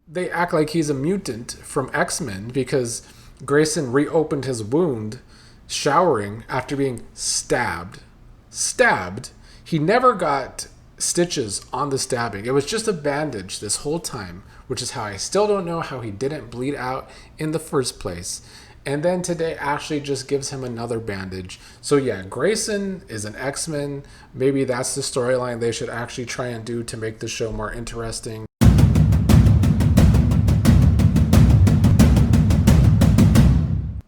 they act like he's a mutant from X-Men because Grayson reopened his wound showering after being stabbed. Stabbed. He never got stitches on the stabbing. It was just a bandage this whole time, which is how I still don't know how he didn't bleed out in the first place. And then today, Ashley just gives him another bandage. So, yeah, Grayson is an X-Men. Maybe that's the storyline they should actually try and do to make the show more interesting.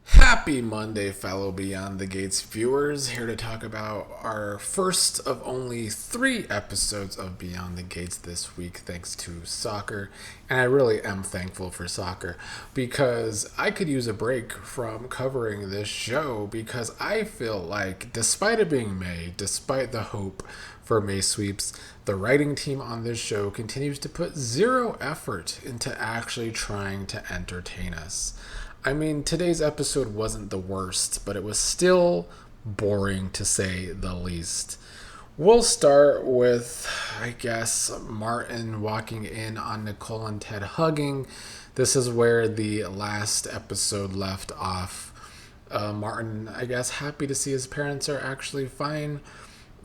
Happy Monday, fellow Beyond the Gates viewers. Here to talk about our first of only 3 episodes of Beyond the Gates this week, thanks to soccer. And I really am thankful for soccer because I could use a break from covering this show because I feel like, despite it being May, despite the hope for May sweeps, the writing team on this show continues to put zero effort into actually trying to entertain us. I mean, today's episode wasn't the worst, but it was still boring to say the least. We'll start with, I guess, Martin walking in on Nicole and Ted hugging. This is where the last episode left off. Martin, I guess, happy to see his parents are actually fine.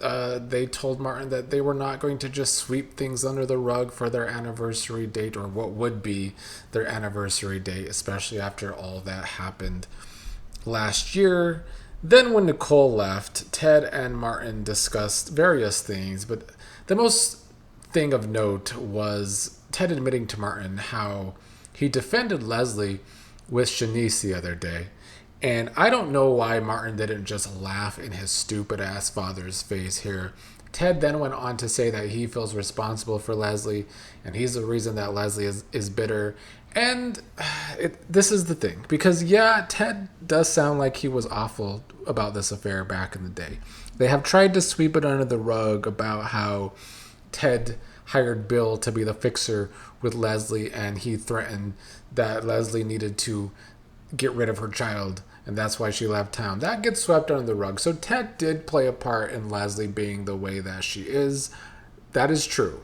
They told Martin that they were not going to just sweep things under the rug for their anniversary date, or what would be their anniversary date, especially after all that happened last year. Then when Nicole left, Ted and Martin discussed various things, but the most thing of note was Ted admitting to Martin how he defended Leslie with Shanice the other day. And I don't know why Martin didn't just laugh in his stupid ass father's face here. Ted then went on to say that he feels responsible for Leslie, and he's the reason that Leslie is bitter. And this is the thing, because yeah, Ted does sound like he was awful about this affair back in the day. They have tried to sweep it under the rug about how Ted hired Bill to be the fixer with Leslie, and he threatened that Leslie needed to get rid of her child, and that's why she left town. That gets swept under the rug. So Ted did play a part in Leslie being the way that she is. That is true.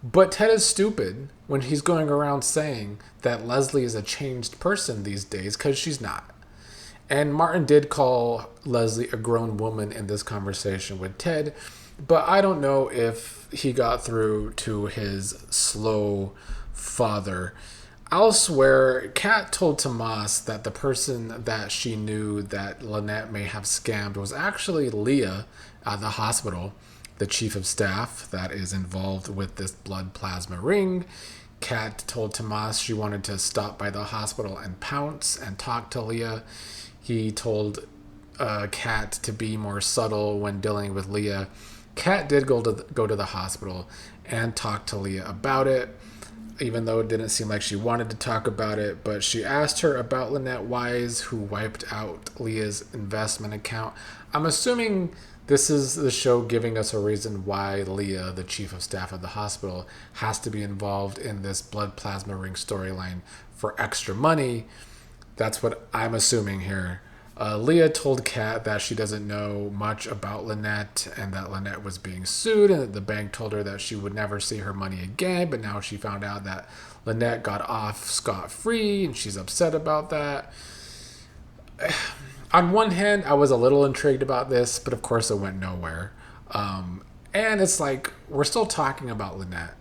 But Ted is stupid when he's going around saying that Leslie is a changed person these days, because she's not. And Martin did call Leslie a grown woman in this conversation with Ted, but I don't know if he got through to his slow father. Elsewhere, Kat told Tomas that the person that she knew that Lynette may have scammed was actually Lia at the hospital, the chief of staff that is involved with this blood plasma ring. Kat told Tomas she wanted to stop by the hospital and pounce and talk to Lia. He told Kat to be more subtle when dealing with Lia. Kat did go to the hospital and talk to Lia about it, even though it didn't seem like she wanted to talk about it. But she asked her about Lynette Wise, who wiped out Leah's investment account. I'm assuming this is the show giving us a reason why Lia, the chief of staff of the hospital, has to be involved in this blood plasma ring storyline for extra money. That's what I'm assuming here. Lia told Kat that she doesn't know much about Lynette and that Lynette was being sued, and that the bank told her that she would never see her money again, but now she found out that Lynette got off scot-free and she's upset about that. On one hand, I was a little intrigued about this, but of course it went nowhere. And it's like, we're still talking about Lynette,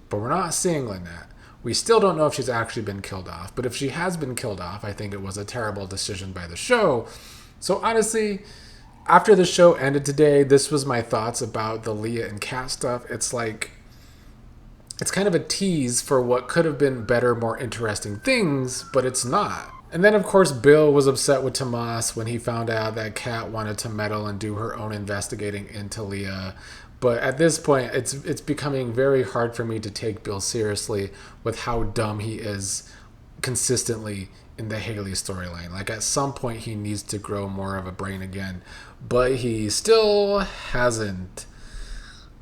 but we're not seeing Lynette. We still don't know if she's actually been killed off, but if she has been killed off, I think it was a terrible decision by the show. So honestly, after the show ended today, this was my thoughts about the Lia and Kat stuff. It's like, it's kind of a tease for what could have been better, more interesting things, but it's not. And then, of course, Bill was upset with Tomas when he found out that Kat wanted to meddle and do her own investigating into Lia. But at this point, it's becoming very hard for me to take Bill seriously with how dumb he is consistently in the Haley storyline. Like, at some point, he needs to grow more of a brain again. But he still hasn't.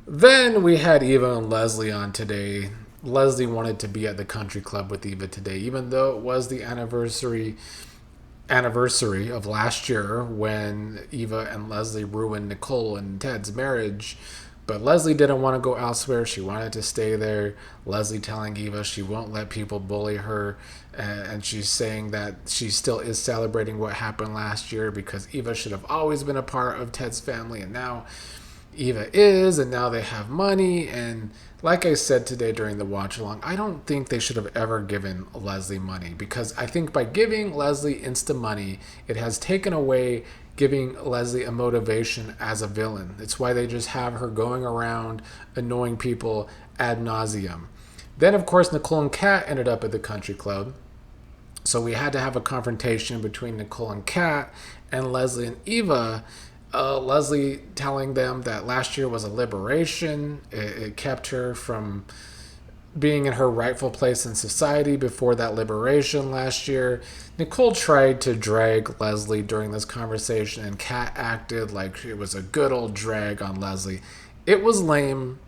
Then we had Eva and Leslie on today. Leslie wanted to be at the country club with Eva today, even though it was the anniversary of last year when Eva and Leslie ruined Nicole and Ted's marriage. But Leslie didn't want to go elsewhere. She wanted to stay there. Leslie telling Eva she won't let people bully her. And she's saying that she still is celebrating what happened last year because Eva should have always been a part of Ted's family. And now Eva is, and now they have money. And like I said today during the watch along, I don't think they should have ever given Leslie money, because I think by giving Leslie instant money, it has taken away giving Leslie a motivation as a villain. It's why they just have her going around annoying people ad nauseum. Then, of course, Nicole and Kat ended up at the country club. So we had to have a confrontation between Nicole and Kat and Leslie and Eva. Leslie telling them that last year was a liberation. It kept her from being in her rightful place in society before that liberation last year. Nicole tried to drag Leslie during this conversation, and Kat acted like it was a good old drag on Leslie. It was lame.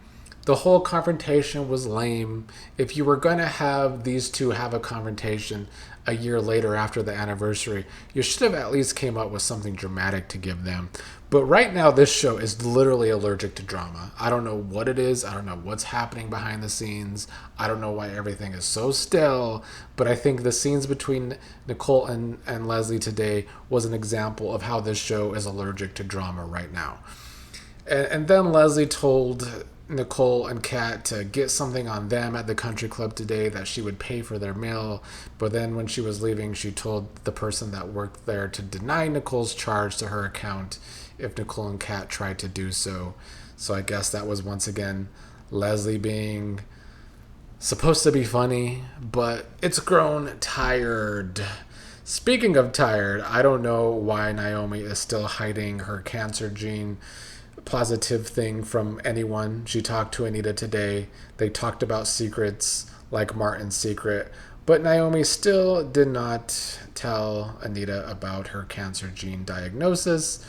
The whole confrontation was lame. If you were going to have these two have a confrontation a year later after the anniversary, you should have at least came up with something dramatic to give them. But right now, this show is literally allergic to drama. I don't know what it is. I don't know what's happening behind the scenes. I don't know why everything is so still. But I think the scenes between Nicole and Leslie today was an example of how this show is allergic to drama right now. And then Leslie told Nicole and Kat to get something on them at the country club today, that she would pay for their meal. But then when she was leaving, she told the person that worked there to deny Nicole's charge to her account if Nicole and Kat tried to do so. So I guess that was once again Leslie being supposed to be funny, but it's grown tired. Speaking of tired, I don't know why Naomi is still hiding her cancer gene positive thing from anyone. She talked to Anita today. They talked about secrets like Martin's secret, but Naomi still did not tell Anita about her cancer gene diagnosis.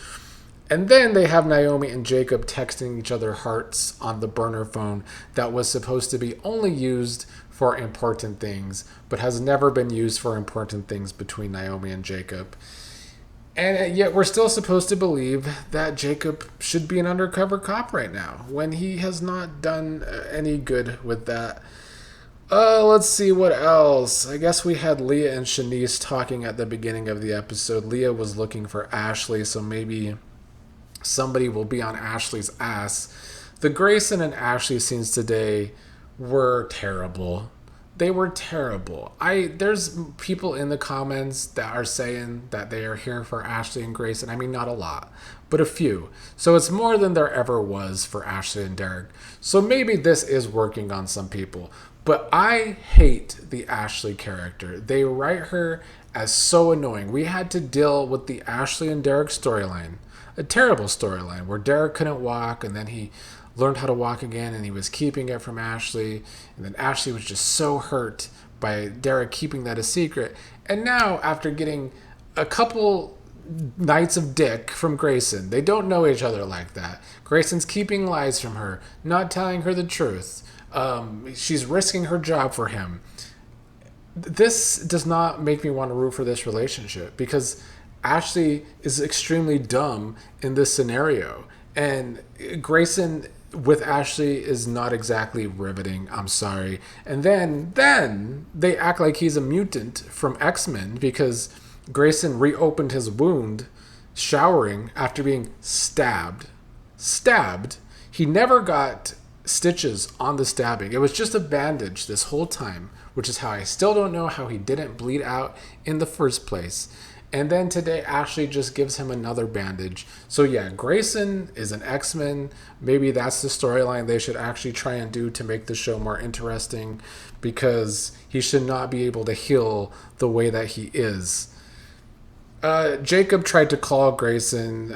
And then they have Naomi and Jacob texting each other hearts on the burner phone that was supposed to be only used for important things, but has never been used for important things between Naomi and Jacob. And yet we're still supposed to believe that Jacob should be an undercover cop right now, when he has not done any good with that. Let's see what else. I guess we had Lia and Shanice talking at the beginning of the episode. Lia was looking for Ashley, so maybe somebody will be on Ashley's ass. The Grayson and Ashley scenes today were terrible. They were terrible. There's people in the comments that are saying that they are here for Ashley and Grayson. I mean, not a lot, but a few. So it's more than there ever was for Ashley and Derek. So maybe this is working on some people. But I hate the Ashley character. They write her as so annoying. We had to deal with the Ashley and Derek storyline. A terrible storyline where Derek couldn't walk, and then he learned how to walk again, and he was keeping it from Ashley, and then Ashley was just so hurt by Derek keeping that a secret. And now, after getting a couple nights of dick from Grayson, they don't know each other like that. Grayson's keeping lies from her, not telling her the truth. She's risking her job for him. This does not make me want to root for this relationship, because Ashley is extremely dumb in this scenario, and Grayson with Ashley is not exactly riveting. I'm sorry. And then they act like he's a mutant from X-Men, because Grayson reopened his wound showering after being stabbed. He never got stitches on the stabbing. It was just a bandage this whole time, which is how I still don't know how he didn't bleed out in the first place. And then today, Ashley just gives him another bandage. So yeah, Grayson is an X-Men. Maybe that's the storyline they should actually try and do to make the show more interesting, because he should not be able to heal the way that he is. Jacob tried to call Grayson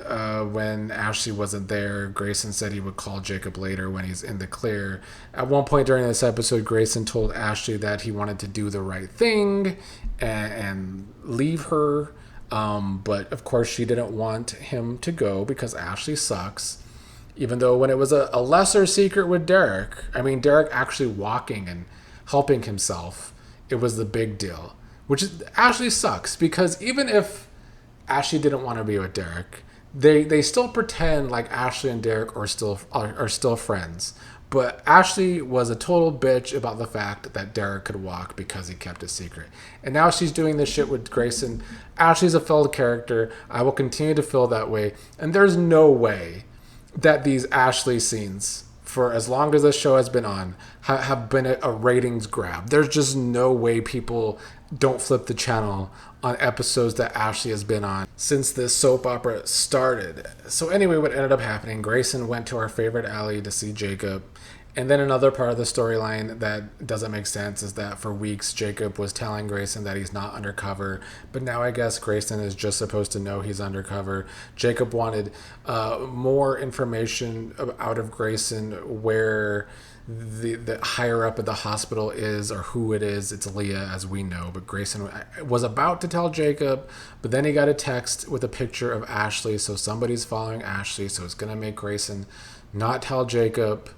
when Ashley wasn't there. Grayson said he would call Jacob later when he's in the clear. At one point during this episode, Grayson told Ashley that he wanted to do the right thing and leave her. But of course she didn't want him to go because Ashley sucks. Even though when it was a lesser secret with Derek, I mean, Derek actually walking and helping himself, it was the big deal. Which is, Ashley sucks, because even if Ashley didn't want to be with Derek, they still pretend like Ashley and Derek are still friends. But Ashley was a total bitch about the fact that Derek could walk because he kept it secret. And now she's doing this shit with Grayson. Ashley's a failed character. I will continue to feel that way. And there's no way that these Ashley scenes, for as long as this show has been on, have been a ratings grab. There's just no way people don't flip the channel on episodes that Ashley has been on since this soap opera started. So anyway, what ended up happening, Grayson went to our favorite alley to see Jacob. And then another part of the storyline that doesn't make sense is that for weeks Jacob was telling Grayson that he's not undercover, but now I guess Grayson is just supposed to know he's undercover. Jacob wanted more information out of Grayson, where the higher up at the hospital is or who it is. It's Lia, as we know, but Grayson was about to tell Jacob, but then he got a text with a picture of Ashley, so somebody's following Ashley, so it's gonna make Grayson not tell Jacob.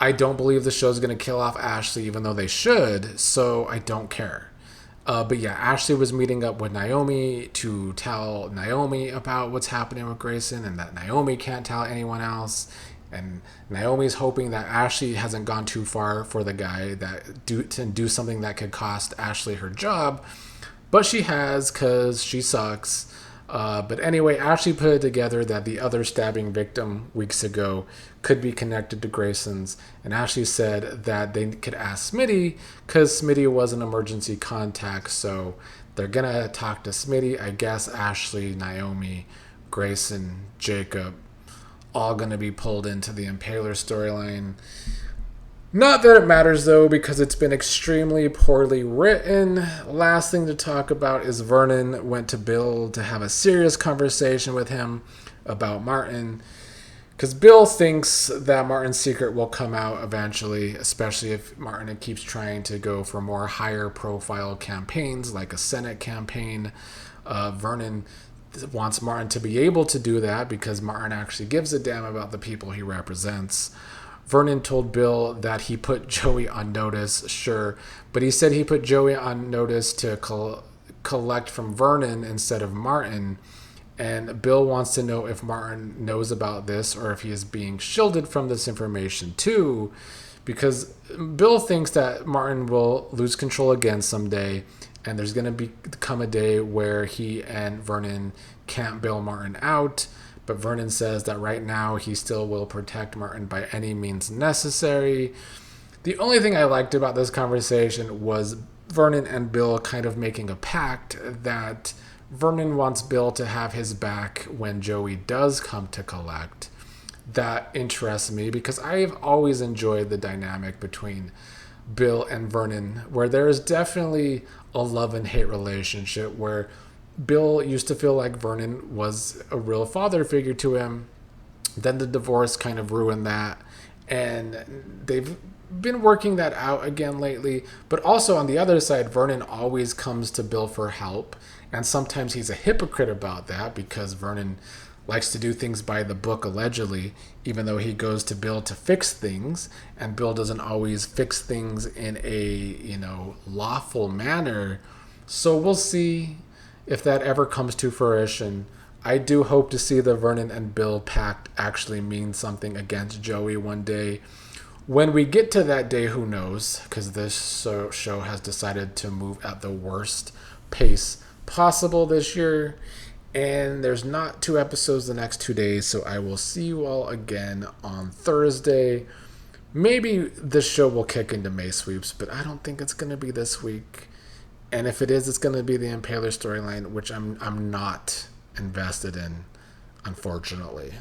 I don't believe the show's going to kill off Ashley, even though they should, so I don't care. But yeah, Ashley was meeting up with Naomi to tell Naomi about what's happening with Grayson and that Naomi can't tell anyone else. And Naomi's hoping that Ashley hasn't gone too far for the guy to do something that could cost Ashley her job. But she has, because she sucks. But anyway, Ashley put it together that the other stabbing victim weeks ago could be connected to Grayson's. And Ashley said that they could ask Smitty because Smitty was an emergency contact. So they're going to talk to Smitty. I guess Ashley, Naomi, Grayson, Jacob, all going to be pulled into the Impaler storyline. Not that it matters, though, because it's been extremely poorly written. Last thing to talk about is Vernon went to Bill to have a serious conversation with him about Martin. Because Bill thinks that Martin's secret will come out eventually, especially if Martin keeps trying to go for more higher profile campaigns, like a Senate campaign. Vernon wants Martin to be able to do that because Martin actually gives a damn about the people he represents. Vernon told Bill that he put Joey on notice, sure, but he said he put Joey on notice to collect from Vernon instead of Martin. And Bill wants to know if Martin knows about this or if he is being shielded from this information too, because Bill thinks that Martin will lose control again someday, and there's going to come a day where he and Vernon can't bail Martin out. But Vernon says that right now he still will protect Martin by any means necessary. The only thing I liked about this conversation was Vernon and Bill kind of making a pact that Vernon wants Bill to have his back when Joey does come to collect. That interests me because I have always enjoyed the dynamic between Bill and Vernon, where there is definitely a love and hate relationship where Bill used to feel like Vernon was a real father figure to him. Then the divorce kind of ruined that. And they've been working that out again lately. But also on the other side, Vernon always comes to Bill for help. And sometimes he's a hypocrite about that because Vernon likes to do things by the book, allegedly, even though he goes to Bill to fix things. And Bill doesn't always fix things in a, lawful manner. So we'll see if that ever comes to fruition. I do hope to see the Vernon and Bill pact actually mean something against Joey one day. When we get to that day, who knows? Because this show has decided to move at the worst pace possible this year. And there's not 2 episodes the next 2 days, so I will see you all again on Thursday. Maybe this show will kick into May sweeps, but I don't think it's going to be this week. And if it is, it's going to be the Impaler storyline, which I'm not invested in, unfortunately.